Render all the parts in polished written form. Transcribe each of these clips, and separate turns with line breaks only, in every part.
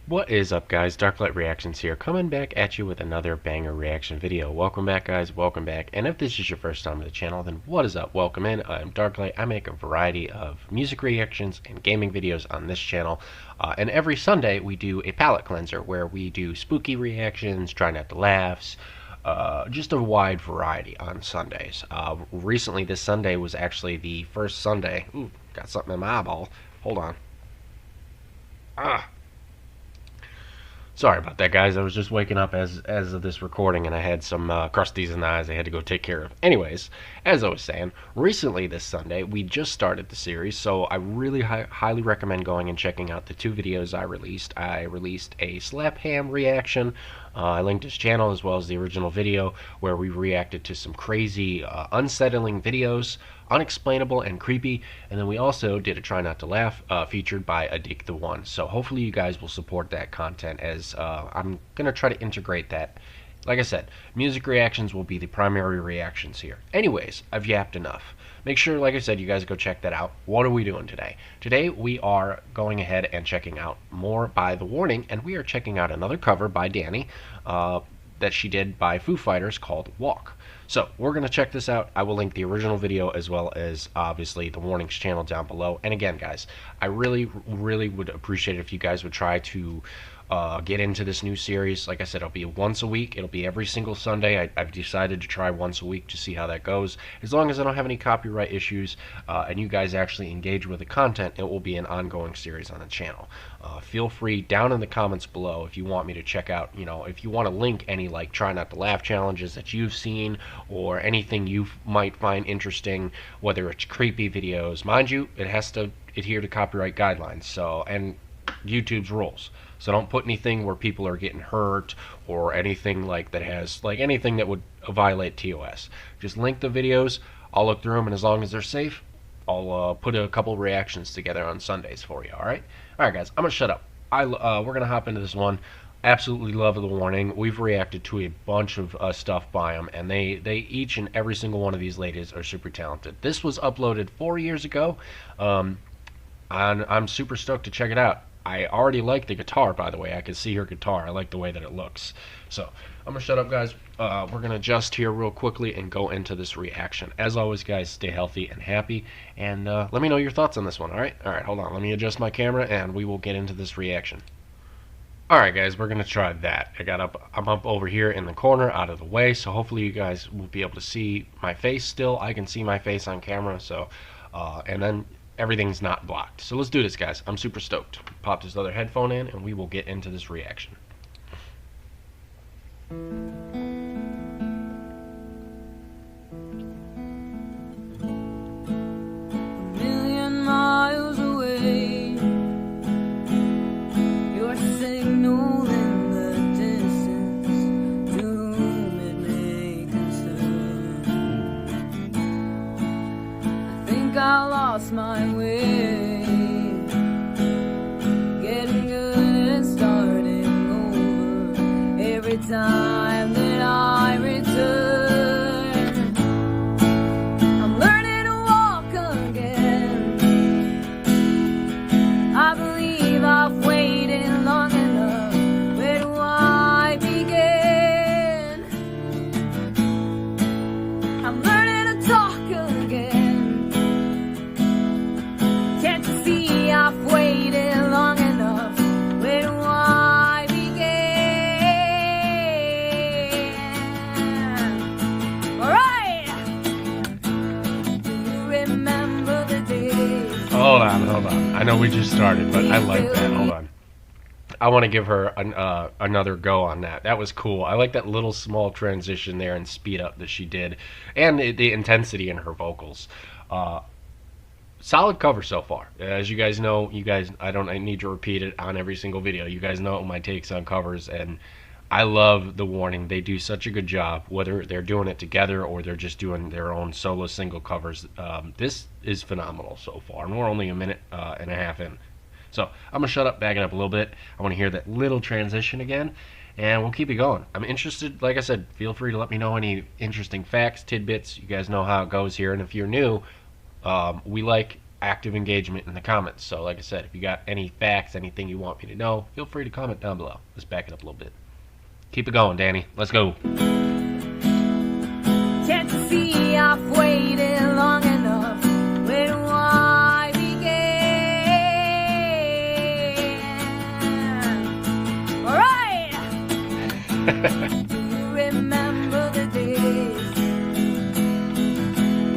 What is up, guys? Darklite Reactions here, coming back at you with another banger reaction video. Welcome back, guys. Welcome back. And if this is your first time to the channel, then what is up? Welcome in. I'm Darklite. I make a variety of music reactions and gaming videos on this channel. And every Sunday, we do a palate cleanser where we do spooky reactions, try not to laughs, just a wide variety on Sundays. Recently, this Sunday was actually the first Sunday. Ooh, got something in my eyeball. Hold on. Sorry about that, guys. I was just waking up as of this recording, and I had some crusties in the eyes I had to go take care of. Anyways, as I was saying, recently this Sunday, we just started the series, so I really highly recommend going and checking out the two videos I released. I released a Slap Ham reaction. I linked his channel as well as the original video where we reacted to some crazy, unsettling videos, unexplainable and creepy, and then we also did a Try Not to Laugh featured by Adik the One. So hopefully you guys will support that content, as I'm gonna try to integrate that. Like I said, music reactions will be the primary reactions here. Anyways, I've yapped enough. Make sure, like I said, you guys go check that out. What are we doing today? Today we are going ahead and checking out more by The Warning, and we are checking out another cover by Dany that she did by Foo Fighters called Walk. So we're going to check this out. I will link the original video as well as obviously The Warning's channel down below. And again, guys, I really would appreciate it if you guys would try to get into this new series. Like I said, it'll be once a week. It'll be every single Sunday. I've decided to try once a week to see how that goes. As long as I don't have any copyright issues and you guys actually engage with the content, it will be an ongoing series on the channel. Feel free down in the comments below if you want me to check out, if you want to link any like Try Not to Laugh challenges that you've seen or anything you might find interesting, whether it's creepy videos. Mind you, it has to adhere to copyright guidelines, so, and YouTube's rules. So don't put anything where people are getting hurt or anything like that has like anything that would violate TOS. Just link the videos. I'll look through them, and as long as they're safe, I'll put a couple reactions together on Sundays for you. All right, guys. I'm gonna shut up. We're gonna hop into this one. Absolutely love The Warning. We've reacted to a bunch of stuff by them, and they each and every single one of these ladies are super talented. This was uploaded 4 years ago. And I'm super stoked to check it out. I already like the guitar, by the way. I can see her guitar. I like the way that it looks. So I'm gonna shut up, guys. We're gonna adjust here real quickly and go into this reaction. As always, guys, stay healthy and happy, and let me know your thoughts on this one. All right, hold on. Let me adjust my camera, and we will get into this reaction. All right, guys, we're gonna try that. I'm up over here in the corner, out of the way, so hopefully you guys will be able to see my face still. I can see my face on camera, so and then everything's not blocked. So let's do this, guys. I'm super stoked. Pop this other headphone in, and we will get into this reaction.
Miles away, your signal in the distance, to whom it may concern. I think I lost my way, getting good and starting over every time that I return. I've waited long enough. Where do I begin? I'm learning to talk again. Can't you see I've waited long enough? Where do I begin? Alright! Do you remember the days?
Hold on. I know we just started, but I like that. Hold on. I want to give her another go on that. That was cool. I like that little small transition there and speed up that she did, and the intensity in her vocals. Solid cover so far. As you guys know, I need to repeat it on every single video. You guys know my takes on covers, and I love The Warning. They do such a good job, whether they're doing it together or they're just doing their own solo single covers. This is phenomenal so far, and we're only a minute and a half in. So I'm going to shut up, back it up a little bit. I want to hear that little transition again, and we'll keep it going. I'm interested, like I said, feel free to let me know any interesting facts, tidbits. You guys know how it goes here, and if you're new, active engagement in the comments. So, like I said, if you got any facts, anything you want me to know, feel free to comment down below. Let's back it up a little bit. Keep it going, Dany. Let's go.
Can't you see I've waited long enough? Where do I begin? Alright! Do you remember the days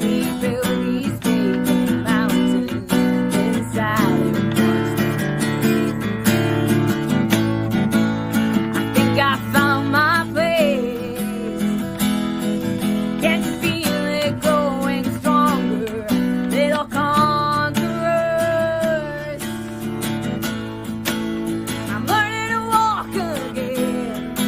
we built these big mountains inside of us? I think I found my place. Can't you feel it growing stronger, little conquerors? I'm learning to walk again.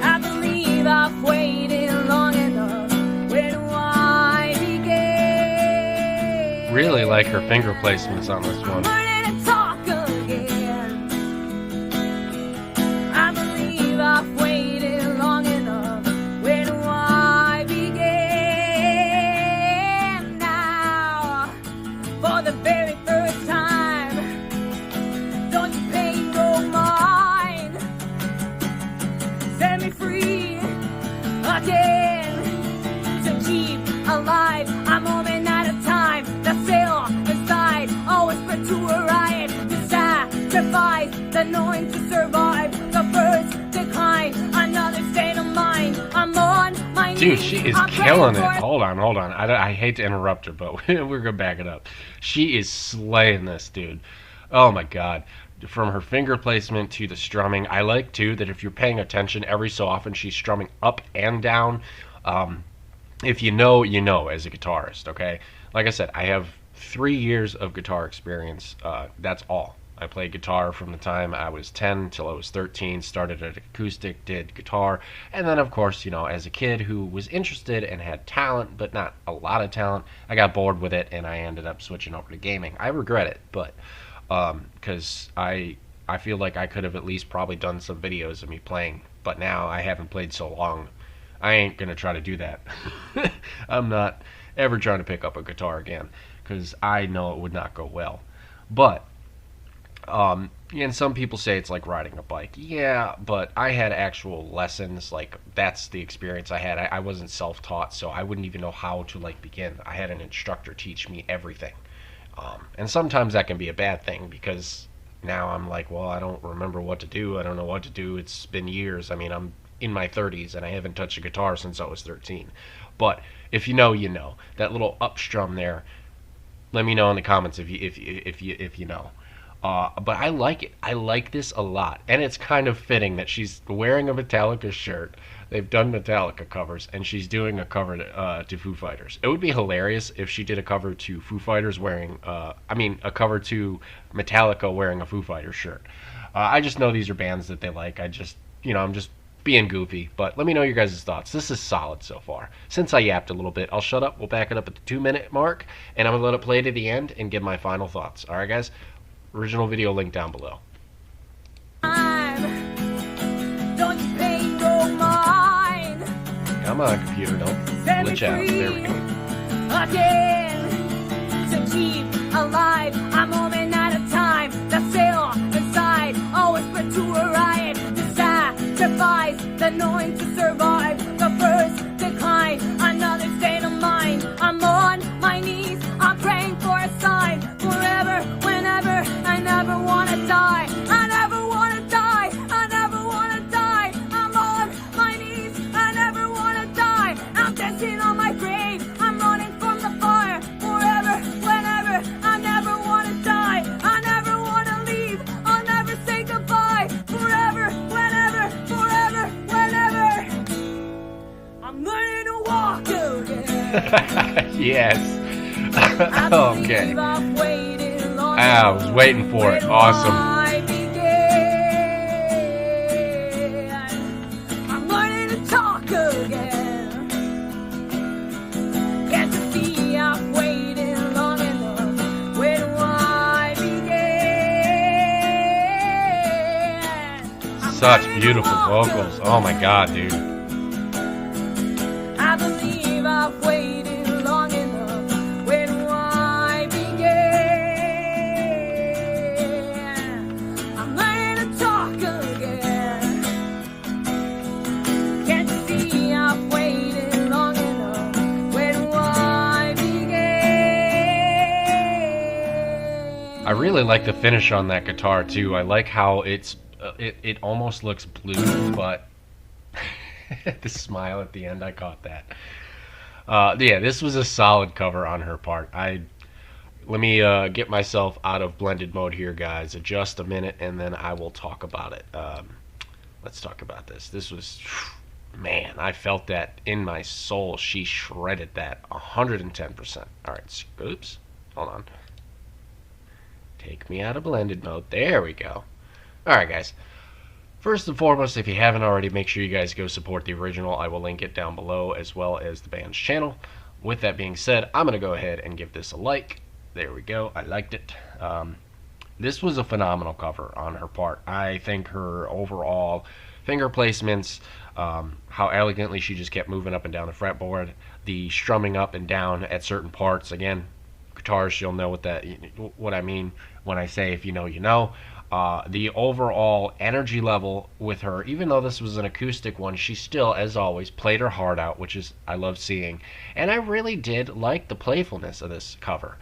I believe I've waited long enough. Where do I begin?
Really like her finger placements on this one.
Learning to talk again. I believe I've waited long enough. Where do I begin now? For the very first time, don't you pay no mind. Set me free again to keep alive. I'm moving at a time. The sail inside, always put to a riot. To sacrifice the knowing to survive. The first decline, another state of mind. I'm on my knees.
Dude, she is
I'm
killing
praying
it.
for
Hold on. I hate to interrupt her, but we're gonna back it up. She is slaying this, dude. Oh my god. From her finger placement to the strumming, I like too that if you're paying attention, every so often she's strumming up and down. If you know, you know, as a guitarist. Okay, like I said, I have 3 years of guitar experience. That's all. I played guitar from the time I was 10 till I was 13, started at Acoustic, did guitar, and then of course, you know, as a kid who was interested and had talent, but not a lot of talent, I got bored with it and I ended up switching over to gaming. I regret it, but because I feel like I could have at least probably done some videos of me playing, but now I haven't played so long, I ain't gonna try to do that. I'm not ever trying to pick up a guitar again, because I know it would not go well. But and some people say it's like riding a bike. Yeah, but I had actual lessons. Like, that's the experience I had. I wasn't self-taught, so I wouldn't even know how to like begin. I had an instructor teach me everything. And sometimes that can be a bad thing, because now I'm like, well, I don't remember what to do. I don't know what to do. It's been years. I mean, I'm in my 30s and I haven't touched a guitar since I was 13. But if you know, you know. That little up strum there, let me know in the comments if you know. But I like it. I like this a lot, and it's kind of fitting that she's wearing a Metallica shirt. They've done Metallica covers, and she's doing a cover to Foo Fighters. It would be hilarious if she did a cover to Foo Fighters wearing, a cover to Metallica wearing a Foo Fighters shirt. I just know these are bands that they like. I'm just being goofy, but let me know your guys' thoughts. This is solid so far. Since I yapped a little bit, I'll shut up. We'll back it up at the 2-minute mark, and I'm gonna let it play to the end and give my final thoughts. All right, guys. Original video link down below.
Don't you pay no mind.
Come on, computer, don't glitch out. There we go.
Again, to keep alive, I'm moving at a time. The sail inside, always put to a riot. To sacrifice the knowing to survive. The first decline, another state of mind. I'm on my knees, I'm praying for a sign. Forever, whenever, I never wanna die. I never wanna die. I never wanna die. I'm on my knees. I never wanna die. I'm dancing on my grave. I'm running from the fire. Forever, whenever, I never wanna die. I never wanna leave. I'll never say goodbye. Forever, whenever, forever, whenever. I'm learning to walk again.
Yes. Okay. I was waiting for it. Awesome.
I'm learning to talk again. Can't you see I've waited long enough? Where do I begin?
Such beautiful vocals. Oh my god, dude.
I believe I've waited long enough. Where do I
I really like the finish on that guitar too. I like how it almost looks blue, but the smile at the end, I caught that. Yeah, this was a solid cover on her part. I Let me get myself out of blended mode here, guys. Just a minute, and then I will talk about it. Let's talk about this. This was, man, I felt that in my soul. She shredded that 110%. All right, oops, hold on. Take me out of blended mode. There we go. All right, guys. First and foremost, if you haven't already, make sure you guys go support the original. I will link it down below as well as the band's channel. With that being said, I'm going to go ahead and give this a like. There we go. I liked it. This was a phenomenal cover on her part. I think her overall finger placements, how elegantly she just kept moving up and down the fretboard, the strumming up and down at certain parts. Again, guitars, you'll know what I mean when I say if you know, you know. The overall energy level with her, even though this was an acoustic one, she still, as always, played her heart out, which is I love seeing. And I really did like the playfulness of this cover,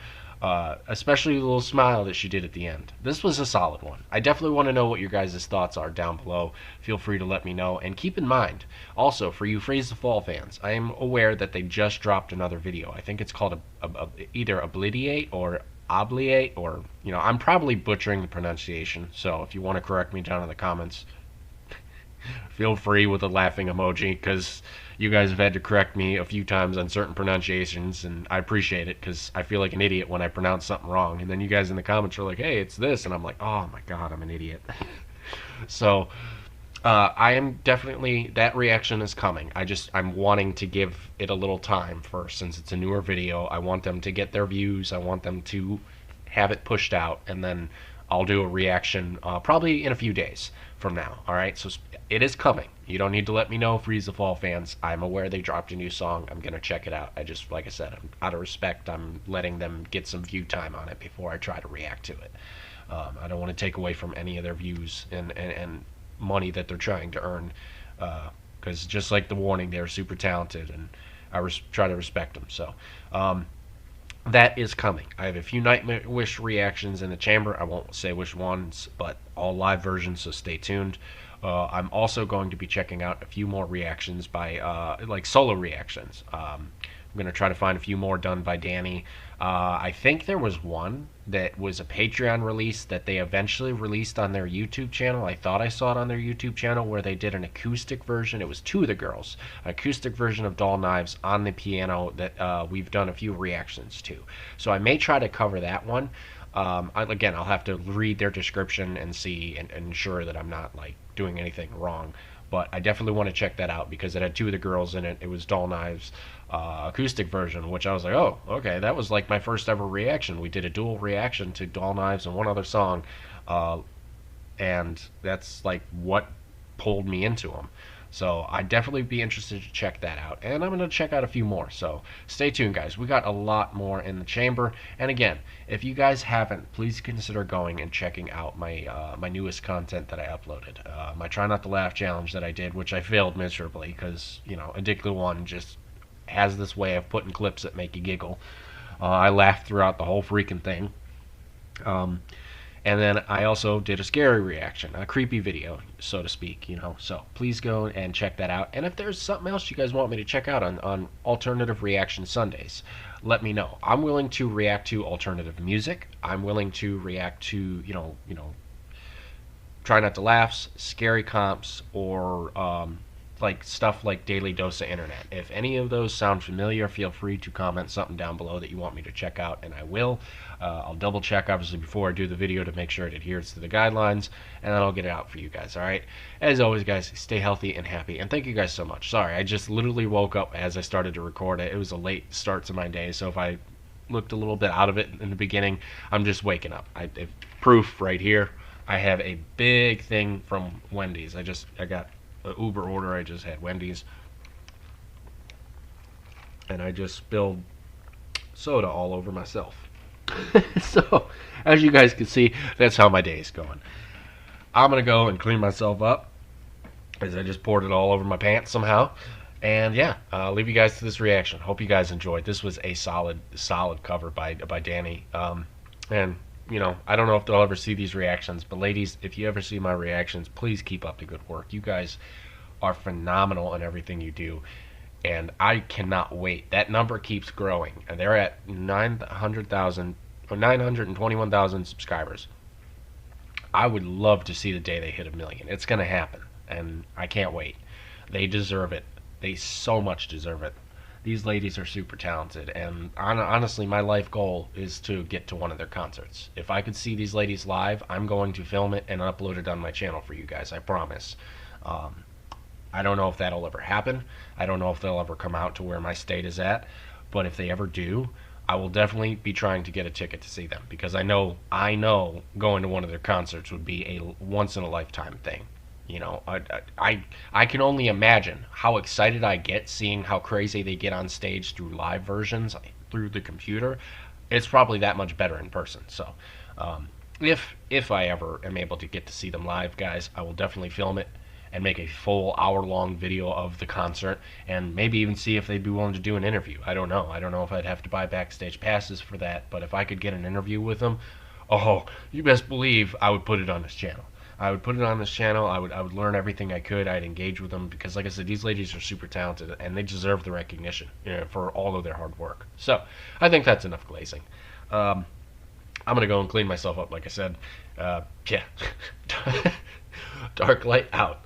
especially the little smile that she did at the end. This was a solid one. I definitely want to know what your guys' thoughts are down below. Feel free to let me know. And keep in mind, also, for you Freeze the Fall fans, I am aware that they just dropped another video. I think it's called either Obliviate or Obliate, or, you know, I'm probably butchering the pronunciation, so if you want to correct me down in the comments, feel free with a laughing emoji, because you guys have had to correct me a few times on certain pronunciations, and I appreciate it, because I feel like an idiot when I pronounce something wrong, and then you guys in the comments are like, hey, it's this, and I'm like, oh my god, I'm an idiot. So I am definitely, that reaction is coming. I'm wanting to give it a little time first, since it's a newer video. I want them to get their views. I want them to have it pushed out, and then I'll do a reaction probably in a few days from now. All right, so it is coming. You don't need to let me know, Freeze the Fall fans. I'm aware they dropped a new song. I'm gonna check it out. Like I said, out of respect, I'm letting them get some view time on it before I try to react to it. I don't want to take away from any of their views and money that they're trying to earn, because just like the Warning, they're super talented, and I try to respect them. So that is coming. I have a few Nightmare Wish reactions in the chamber. I won't say which ones, but all live versions, so stay tuned. I'm also going to be checking out a few more reactions by like solo reactions. I'm going to try to find a few more done by Dany. I think there was one that was a Patreon release that they eventually released on their YouTube channel. I thought I saw it on their YouTube channel, where they did an acoustic version. It was two of the girls, an acoustic version of Doll Knives on the piano that we've done a few reactions to. So I may try to cover that one. Again, I'll have to read their description and see and ensure that I'm not like doing anything wrong. But I definitely want to check that out, because it had two of the girls in it. It was Doll Knives acoustic version, which I was like, oh, okay, that was like my first ever reaction. We did a dual reaction to Doll Knives and one other song, and that's like what pulled me into them. So I'd definitely be interested to check that out, and I'm going to check out a few more. So stay tuned, guys. We got a lot more in the chamber. And again, if you guys haven't, please consider going and checking out my newest content that I uploaded. My Try Not to Laugh challenge that I did, which I failed miserably, because, you know, Addicted One just has this way of putting clips that make you giggle. I laughed throughout the whole freaking thing. And then I also did a scary reaction, a creepy video, so to speak, you know. So please go and check that out. And if there's something else you guys want me to check out on Alternative Reaction Sundays, let me know. I'm willing to react to alternative music. I'm willing to react to, you know, Try Not to Laughs, scary comps, or like stuff like Daily Dose of Internet. If any of those sound familiar, feel free to comment something down below that you want me to check out, and I will. I'll double check, obviously, before I do the video to make sure it adheres to the guidelines, and then I'll get it out for you guys, alright? As always, guys, stay healthy and happy, and thank you guys so much. Sorry, I just literally woke up as I started to record it. It was a late start to my day, so if I looked a little bit out of it in the beginning, I'm just waking up. Proof right here. I have a big thing from Wendy's. I got an Uber order. I just had Wendy's, and I just spilled soda all over myself. So as you guys can see, that's how my day is going. I'm gonna go and clean myself up, as I just poured it all over my pants somehow. And yeah, I'll leave you guys to this reaction. Hope you guys enjoyed. This was a solid cover by Dany. And I don't know if they'll ever see these reactions, but ladies, if you ever see my reactions, please keep up the good work. You guys are phenomenal in everything you do, and I cannot wait. That number keeps growing, and they're at 900,000 or 921,000 subscribers. I would love to see the day they hit a million. It's going to happen, and I can't wait. They deserve it. They so much deserve it. These ladies are super talented, and honestly, my life goal is to get to one of their concerts. If I could see these ladies live, I'm going to film it and upload it on my channel for you guys. I promise. I don't know if that'll ever happen. I don't know if they'll ever come out to where my state is at, but if they ever do, I will definitely be trying to get a ticket to see them, because I know going to one of their concerts would be a once in a lifetime thing. I can only imagine how excited I get seeing how crazy they get on stage through live versions through the computer. It's probably that much better in person. So, if I ever am able to get to see them live, guys, I will definitely film it and make a full hour-long video of the concert, and maybe even see if they'd be willing to do an interview. I don't know. I don't know if I'd have to buy backstage passes for that, but if I could get an interview with them, oh, you best believe I would put it on this channel. I would put it on this channel. I would learn everything I could. I'd engage with them, because, like I said, these ladies are super talented, and they deserve the recognition, for all of their hard work. So I think that's enough glazing. I'm gonna go and clean myself up, like I said. Yeah, Darklite out.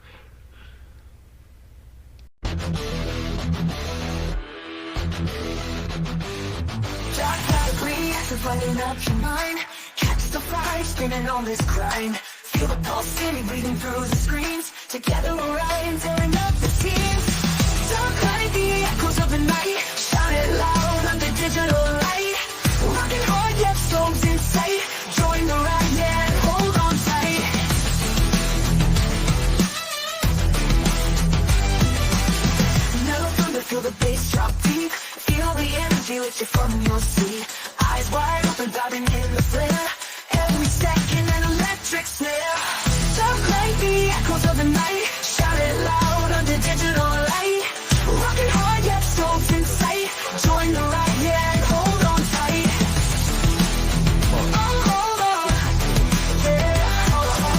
Lighting up your mind, catch the fire, spinning on this grind. Feel the pulse breathing through the screens. Together we're riding, tearing up the scenes. Darklite, the echoes of the night. Shout it loud under digital light. Rocking hard, yet storms in sight. Join the ride, yeah, and hold on tight. Mellow thunder, feel the bass drop deep. Feel the energy lift you from your seat. Eyes wide open, diving in the flare. Every second an electric snare. Darklite, the echoes of the night. Shout it loud under digital light. Rocking hard, yet souls in sight. Join the ride, yeah, and hold on tight. Oh, hold on. Yeah, hold on.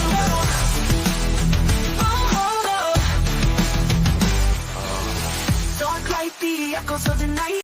Oh, hold on. Darklite, the echoes of the night.